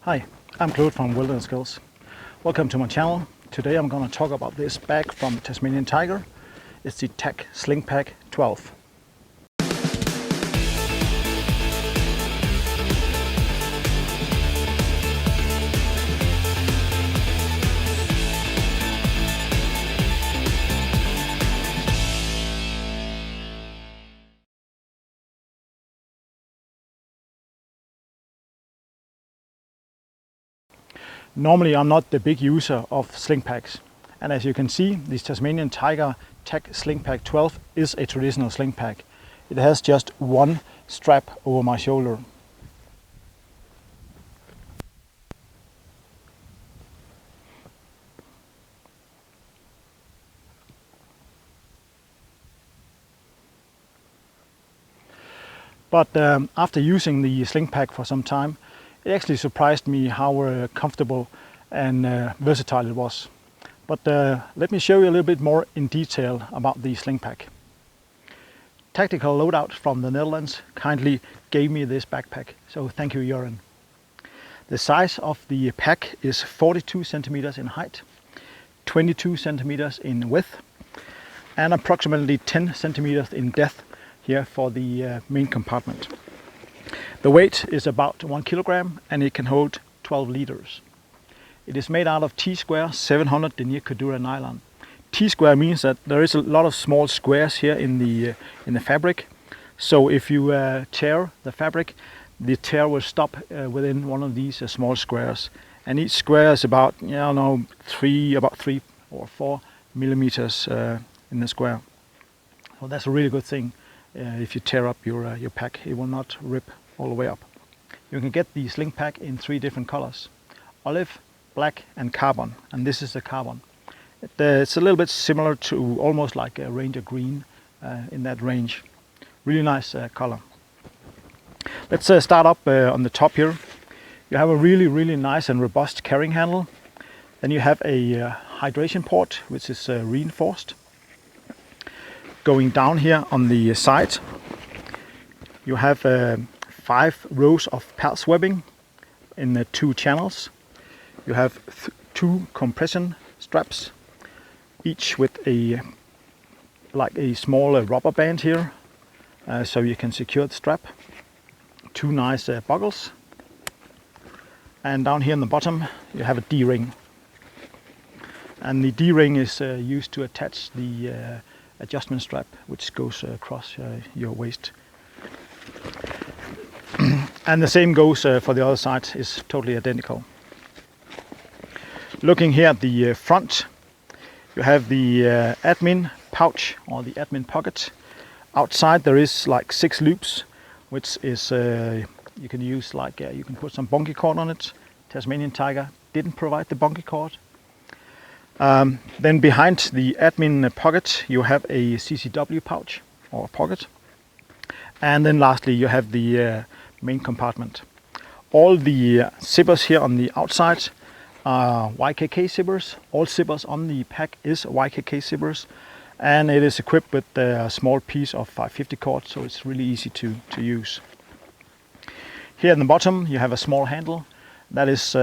Hi, I'm Claude from Wilderness Skills. Welcome to my channel. Today I'm going to talk about this bag from Tasmanian Tiger. It's the Tac Sling Pack 12. Normally I'm not the big user of sling packs, and as you can see, this Tasmanian Tiger Tac Sling Pack 12 is a traditional sling pack. It has just one strap over my shoulder. But after using the sling pack for some time, it actually surprised me how comfortable and versatile it was. But let me show you a little bit more in detail about the sling pack. Tactical Loadout from the Netherlands kindly gave me this backpack, so thank you, Joren. The size of the pack is 42 centimeters in height, 22 centimeters in width, and approximately 10 centimeters in depth here for the main compartment. The weight is about 1 kilogram and it can hold 12 liters. It is made out of T-square 700 denier Cordura nylon. T-square means that there is a lot of small squares here in the fabric. So if you tear the fabric, the tear will stop within one of these small squares. And each square is about 3 or 4 millimeters in the square. So that's a really good thing. If you tear up your pack, it will not rip all the way up. You can get the sling pack in 3 different colors: olive, black and carbon, and this is the carbon. It's a little bit similar to almost like a Ranger green in that range. Really nice color. Let's start up on the top here. You have a really nice and robust carrying handle. Then you have a hydration port which is reinforced. Going down here on the side, you have 5 rows of pulse webbing in the 2 channels. You have 2 compression straps, each with a small rubber band here, so you can secure the strap. 2 nice buckles, and down here on the bottom you have a D-ring. And the D-ring is used to attach the adjustment strap which goes across your waist. And the same goes for the other side, is totally identical. Looking here at the front, you have the admin pouch or the admin pocket. Outside there is like 6 loops, which is you can use you can put some bunky cord on it. Tasmanian Tiger didn't provide the bunky cord. Then behind the admin pocket you have a CCW pouch or pocket, and then lastly you have the main compartment. All the zippers here on the outside are YKK zippers. All zippers on the pack is YKK zippers, and it is equipped with a small piece of 550 cord, so it's really easy to use. Here at the bottom you have a small handle. That is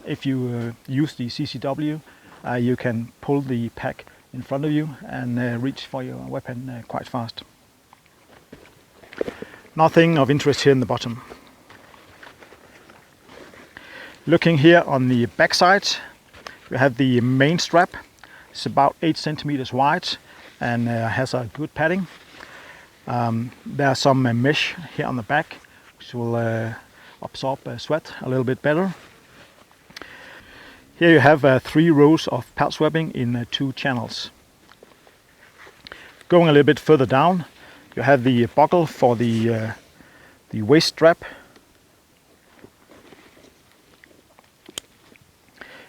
if you use the CCW, you can pull the pack in front of you and reach for your weapon quite fast. Nothing of interest here in the bottom. Looking here on the back side, you have the main strap. It's about 8 centimeters wide and has a good padding. There's some mesh here on the back which will absorb sweat a little bit better. Here you have 3 rows of pulse webbing in 2 channels. Going a little bit further down, you have the buckle for the waist strap.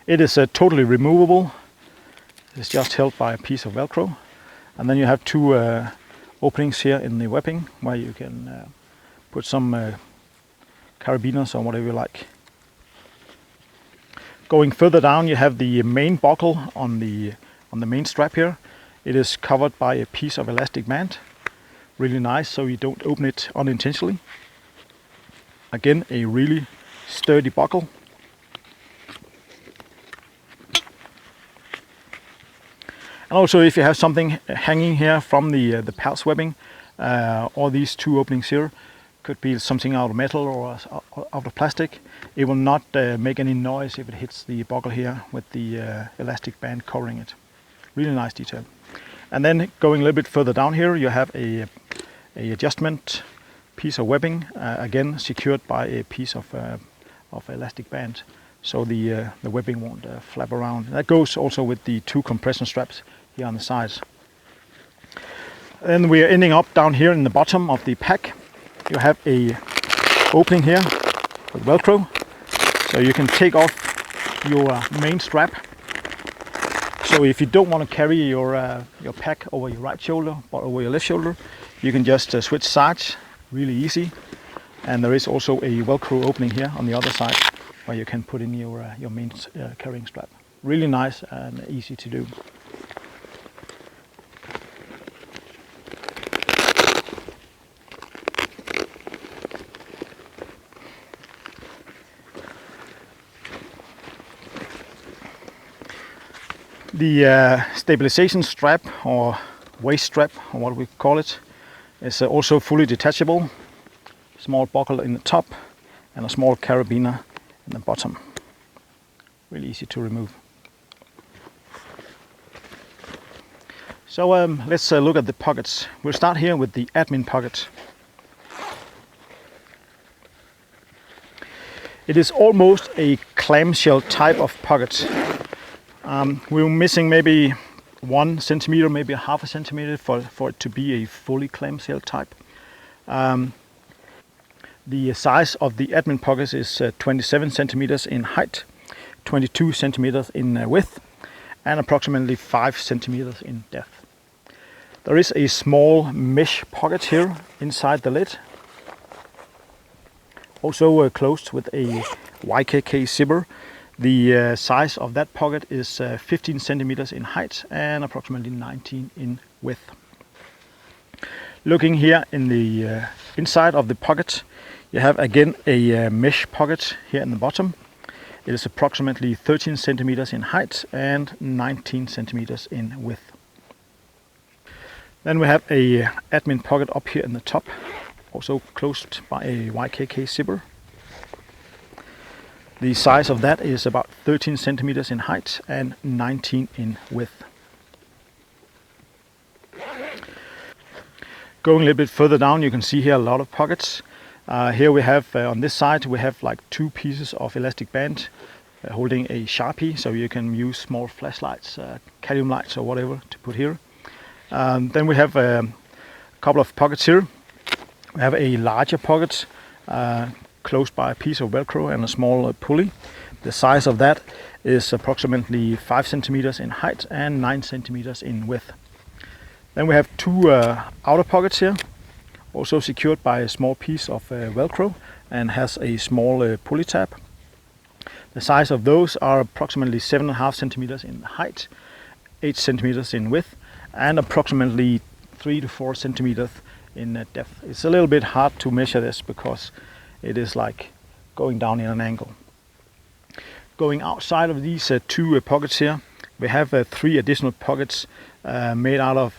It is totally removable. It's just held by a piece of Velcro. And then you have 2 openings here in the webbing where you can put some carabiners or whatever you like. Going further down you have the main buckle on the main strap here. It is covered by a piece of elastic band. Really nice, so you don't open it unintentionally. Again, a really sturdy buckle. And also if you have something hanging here from the pulse webbing, or these two openings here, could be something out of metal or out of plastic, it will not make any noise if it hits the buckle here with the elastic band covering it. Really nice detail. And then going a little bit further down here, you have a adjustment piece of webbing, again secured by a piece of elastic band, so the webbing won't flap around. That goes also with the two compression straps here on the sides. Then we are ending up down here in the bottom of the pack. You have a opening here with Velcro, so you can take off your main strap. So if you don't want to carry your pack over your right shoulder but over your left shoulder, you can just switch sides, really easy. And there is also a Velcro opening here on the other side where you can put in your main carrying strap. Really nice and easy to do. The stabilization strap, or waist strap, or what we call it, is also fully detachable. Small buckle in the top and a small carabiner in the bottom. Really easy to remove. So let's look at the pockets. We'll start here with the admin pocket. It is almost a clamshell type of pocket. We're missing maybe 1 centimeter, maybe a half a centimeter for it to be a fully clamshell type. The size of the admin pockets is 27 centimeters in height, 22 centimeters in width, and approximately 5 centimeters in depth. There is a small mesh pocket here inside the lid, also closed with a YKK zipper. The size of that pocket is 15 centimeters in height and approximately 19 in width. Looking here in the inside of the pocket, you have again a mesh pocket here in the bottom. It is approximately 13 centimeters in height and 19 centimeters in width. Then we have a admin pocket up here in the top, also closed by a YKK zipper. The size of that is about 13 centimeters in height and 19 in width. Going a little bit further down, you can see here a lot of pockets. Here we have, on this side, we have like 2 pieces of elastic band holding a Sharpie, so you can use small flashlights, cadmium lights or whatever to put here. Then we have a couple of pockets here. We have a larger pocket closed by a piece of Velcro and a small pulley. The size of that is approximately 5 centimeters in height and 9 centimeters in width. Then we have 2 outer pockets here, also secured by a small piece of Velcro and has a small pulley tab. The size of those are approximately 7.5 centimeters in height, 8 centimeters in width, and approximately 3 to 4 centimeters in depth. It's a little bit hard to measure this because it is like going down in an angle. Going outside of these 2 pockets here, we have 3 additional pockets made out of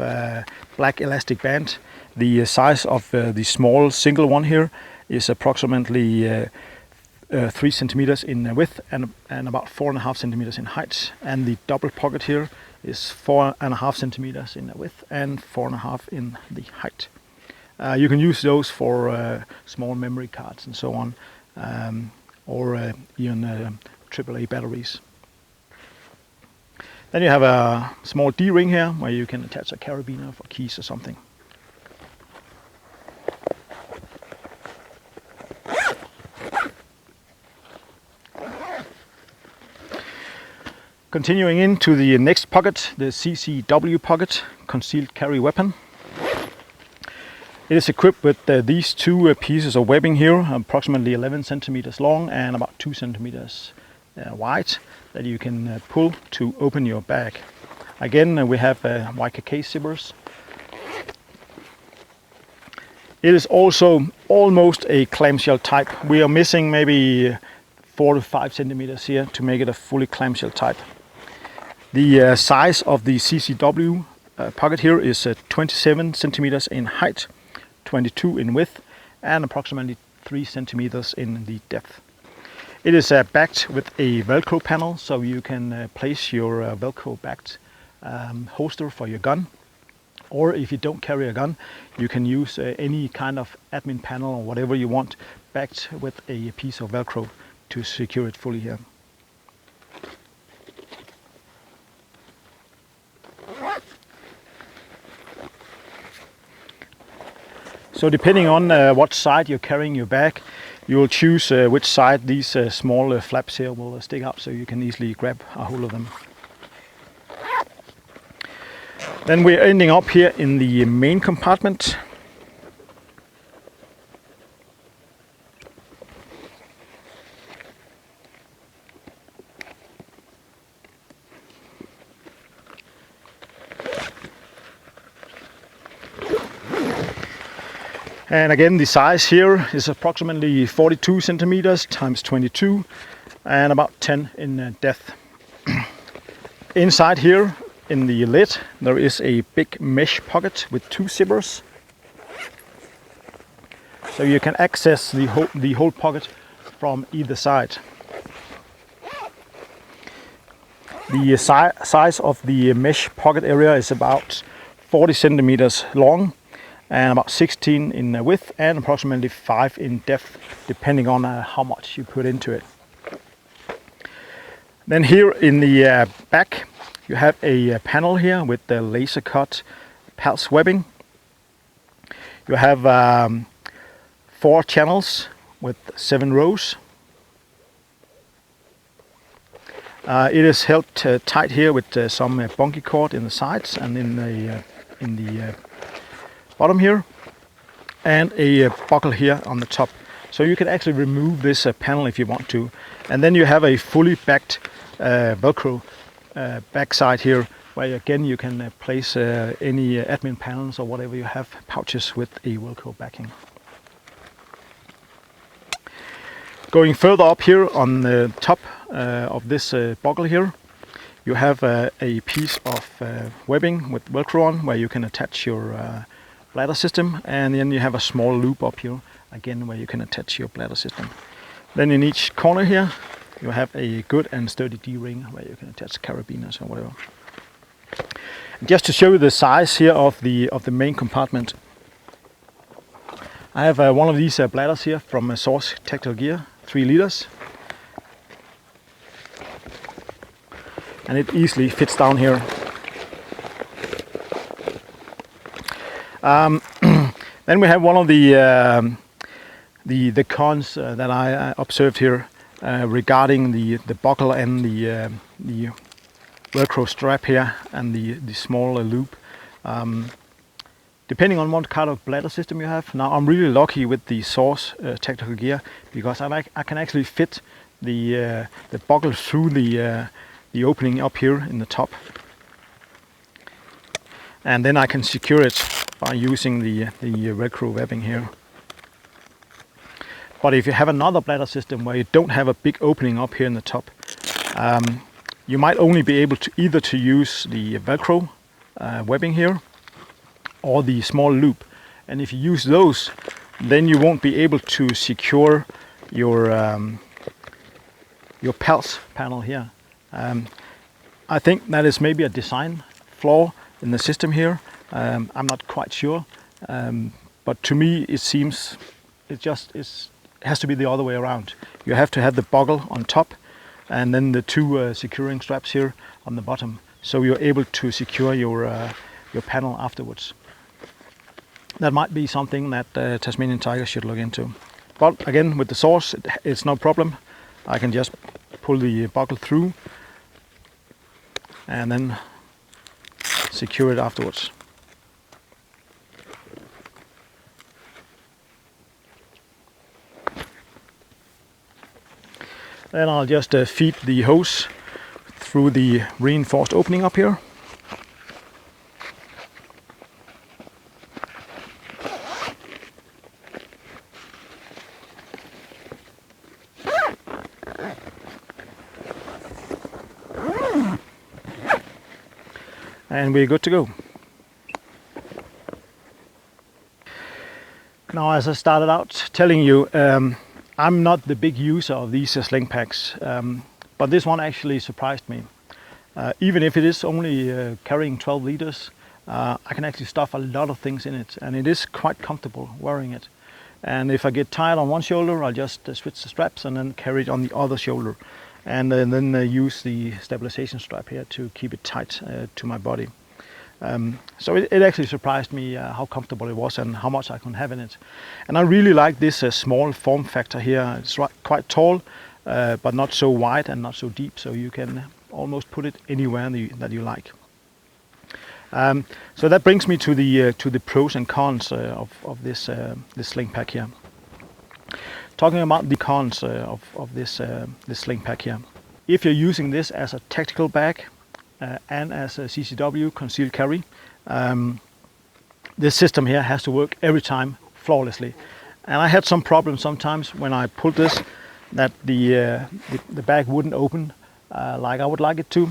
black elastic band. The size of the small single one here is approximately 3 centimeters in width and about 4.5 centimeters in height. And the double pocket here is 4.5 centimeters in width and 4.5 in the height. You can use those for small memory cards and so on, or even AAA batteries. Then you have a small D-ring here where you can attach a carabiner for keys or something. Continuing into the next pocket, the CCW pocket, concealed carry weapon. It is equipped with these 2 pieces of webbing here, approximately 11 centimeters long and about 2 centimeters wide, that you can pull to open your bag. Again, we have YKK zippers. It is also almost a clamshell type. We are missing maybe 4 to 5 centimeters here to make it a fully clamshell type. The size of the CCW pocket here is 27 centimeters in height, 22 in width, and approximately 3 centimeters in the depth. It is backed with a Velcro panel, so you can place your Velcro backed holster for your gun. Or if you don't carry a gun, you can use any kind of admin panel or whatever you want, backed with a piece of Velcro to secure it fully here. So depending on what side you're carrying your bag, you will choose which side these small flaps here will stick out, so you can easily grab a hold of them. Then we're ending up here in the main compartment. And again, the size here is approximately 42 centimeters times 22 and about 10 in depth. Inside here in the lid there is a big mesh pocket with 2 zippers. So you can access the whole pocket from either side. The size of the mesh pocket area is about 40 centimeters long and about 16 in width and approximately 5 in depth, depending on how much you put into it. Then here in the back you have a panel here with the laser cut pulse webbing. You have 4 channels with 7 rows. It is held tight here with some bunky cord in the sides and in the bottom here, and a buckle here on the top. So you can actually remove this panel if you want to. And then you have a fully backed Velcro backside here, where again you can place any admin panels or whatever you have, pouches with a Velcro backing. Going further up here on the top of this buckle here, you have a piece of webbing with Velcro on, where you can attach your bladder system, and then you have a small loop up here again where you can attach your bladder system. Then in each corner here you have a good and sturdy D-ring where you can attach carabiners or whatever. Just to show you the size here of the main compartment, I have one of these bladders here from Source Tactical Gear, 3 liters, and it easily fits down here. Then we have one of the cons that I observed here regarding the buckle and the Velcro strap here and the small loop. Depending on what kind of bladder system you have. Now I'm really lucky with the Source Tactical Gear, because I can actually fit the buckle through the opening up here in the top, and then I can secure it by using the Velcro webbing here. But if you have another bladder system where you don't have a big opening up here in the top, you might only be able to either to use the Velcro webbing here or the small loop. And if you use those, then you won't be able to secure your pulse panel here. I think that is maybe a design flaw in the system here. I'm not quite sure, but to me it seems it has to be the other way around. You have to have the buckle on top and then the 2 securing straps here on the bottom, so you're able to secure your panel afterwards. That might be something that Tasmanian Tiger should look into. But again, with the Source, it's no problem. I can just pull the buckle through and then secure it afterwards. Then I'll just feed the hose through the reinforced opening up here. and we're good to go. Now, as I started out telling you, I'm not the big user of these sling packs, but this one actually surprised me. Even if it is only carrying 12 liters, I can actually stuff a lot of things in it, and it is quite comfortable wearing it. And if I get tired on one shoulder, I'll just switch the straps and then carry it on the other shoulder, and then use the stabilization strap here to keep it tight to my body. So it actually surprised me how comfortable it was and how much I can have in it. And I really like this small form factor here. It's quite tall, but not so wide and not so deep, so you can almost put it anywhere that you like. So that brings me to the pros and cons of this sling pack here. Talking about the cons of this sling pack here. If you're using this as a tactical bag and as a CCW concealed carry, this system here has to work every time flawlessly. And I had some problems sometimes when I pulled this, that the bag wouldn't open like I would like it to.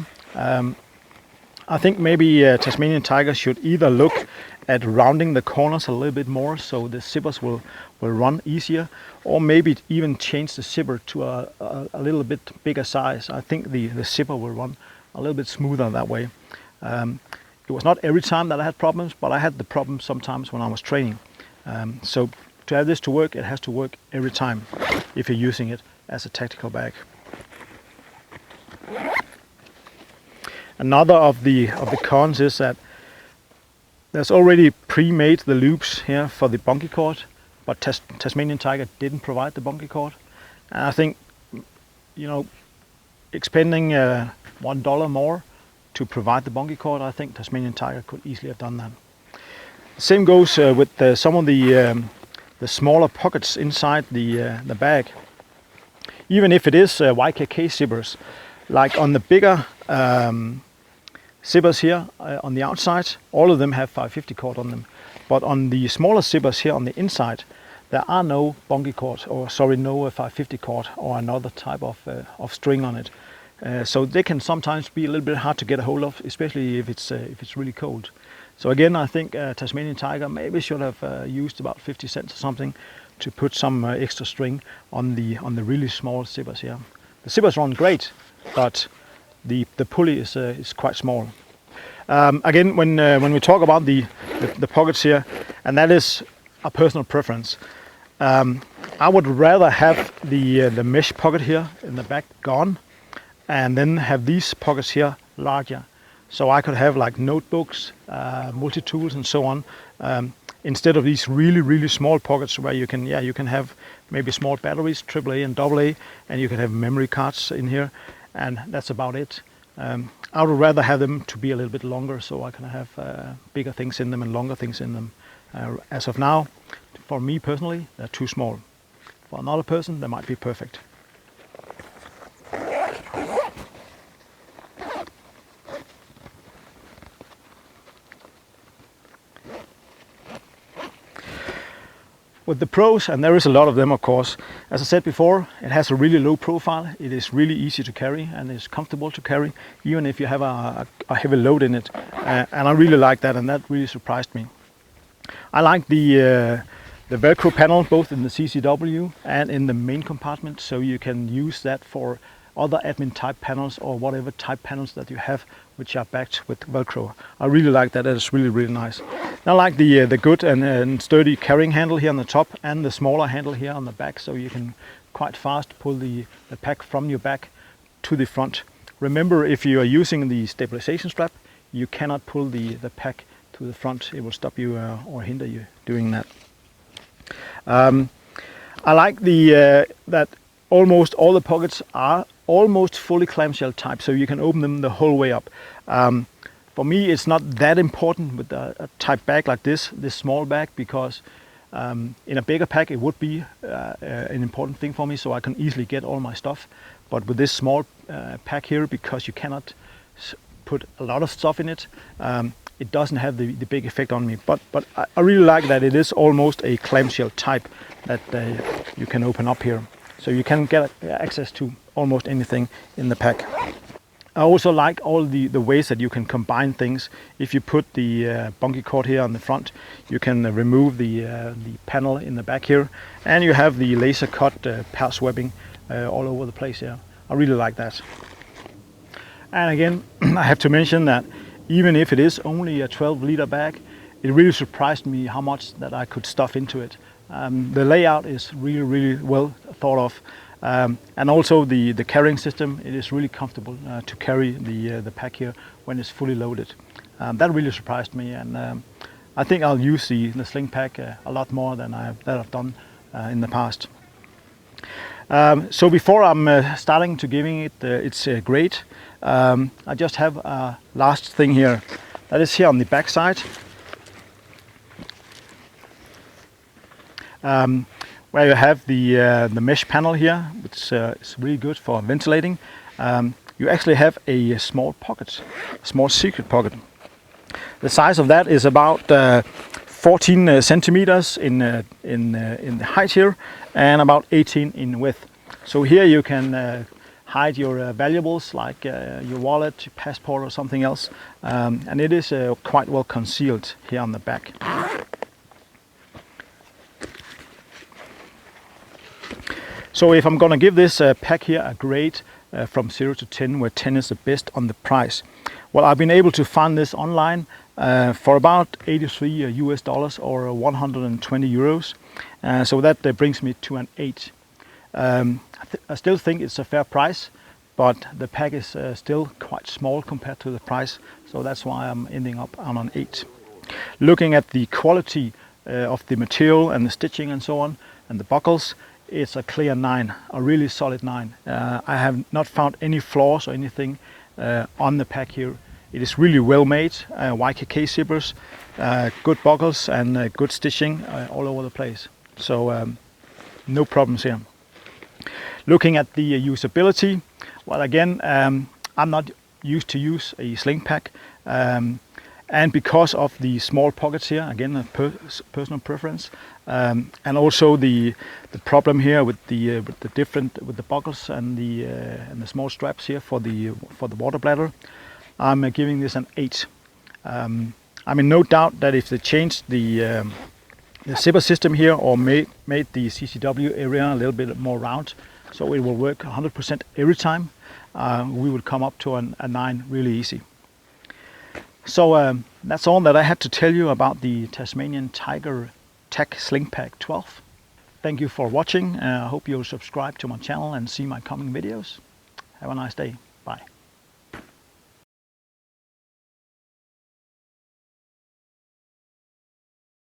I think maybe Tasmanian Tiger should either look at rounding the corners a little bit more so the zippers will run easier, or maybe even change the zipper to a little bit bigger size. I think the zipper will run a little bit smoother that way. It was not every time that I had problems, but I had the problem sometimes when I was training. So to have this to work, it has to work every time if you're using it as a tactical bag. Another of the cons is that there's already pre-made the loops here for the bungee cord, but Tasmanian Tiger didn't provide the bungee cord. And I think, expending $1 more to provide the bungee cord, I think Tasmanian Tiger could easily have done that. Same goes with some of the smaller pockets inside the bag. Even if it is YKK zippers, like on the bigger zippers here on the outside, all of them have 550 cord on them. But on the smaller zippers here on the inside, there are no bungee cord, no 550 cord or another type of string on it. So they can sometimes be a little bit hard to get a hold of, especially if it's really cold. So again, I think Tasmanian Tiger maybe should have used about 50 cents or something to put some extra string on the really small zippers here. The zippers run great, but the pulley is quite small. Again, when we talk about the pockets here, and that is a personal preference, I would rather have the mesh pocket here in the back gone, and then have these pockets here larger, so I could have like notebooks, multi-tools, and so on, instead of these really small pockets where you can have maybe small batteries, AAA and AA, and you can have memory cards in here, and that's about it. I would rather have them to be a little bit longer, so I can have bigger things in them and longer things in them. As of now, for me personally, they're too small. For another person, they might be perfect. With the pros, and there is a lot of them of course, as I said before, it has a really low profile, it is really easy to carry and it's comfortable to carry, even if you have a heavy load in it, and I really like that, and that really surprised me. I like the Velcro panel both in the CCW and in the main compartment, so you can use that for other admin type panels or whatever type panels that you have which are backed with Velcro. I really like that, that is really nice. I like the good and sturdy carrying handle here on the top and the smaller handle here on the back, so you can quite fast pull the pack from your back to the front. Remember, if you are using the stabilization strap, you cannot pull the pack to the front. It will stop you or hinder you doing that. I like that almost all the pockets are almost fully clamshell type, so you can open them the whole way up. For me, it's not that important with a type bag like this small bag, because in a bigger pack it would be an important thing for me, so I can easily get all my stuff. But with this small pack here, because you cannot put a lot of stuff in it, it doesn't have the big effect on me. But I really like that it is almost a clamshell type that you can open up here, so you can get access to almost anything in the pack. I also like all the ways that you can combine things. If you put the bungee cord here on the front, you can remove the panel in the back here, and you have the laser cut pouch webbing all over the place here. I really like that. And again, I have to mention that even if it is only a 12-liter bag, it really surprised me how much that I could stuff into it. The layout is really well thought of. And also the carrying system, it is really comfortable to carry the pack here when it's fully loaded. That really surprised me, and I think I'll use the sling pack a lot more than I've done in the past. So before I'm starting to giving it its grade, I just have a last thing here. That is here on the back side. Where you have the mesh panel here, which is really good for ventilating. You actually have a small pocket, a small secret pocket. The size of that is about 14 centimeters in the height here, and about 18 in width. So here you can hide your valuables like your wallet, your passport, or something else, and it is quite well concealed here on the back. So if I'm going to give this pack here a grade from 0 to 10, where 10 is the best on the price, well, I've been able to find this online for about $83 US or 120 euros. So that brings me to an 8. I still think it's a fair price, but the pack is still quite small compared to the price. So that's why I'm ending up on an 8. Looking at the quality of the material and the stitching and so on, and the buckles, it's a clear 9, a really solid 9. I have not found any flaws or anything on the pack here. It is really well made, YKK zippers, good buckles and good stitching all over the place. So no problems here. Looking at the usability, well, again, I'm not used to use a sling pack. And because of the small pockets here, again, a personal preference, and also the problem here with the buckles and the small straps here for the water bladder, I'm giving this an 8. I mean, no doubt that if they changed the zipper system here, or made the CCW area a little bit more round, so it will work 100% every time, we would come up to a 9 really easy. So that's all that I had to tell you about the Tasmanian Tiger Tac Sling Pack 12. Thank you for watching. I hope you'll subscribe to my channel and see my coming videos. Have a nice day. Bye.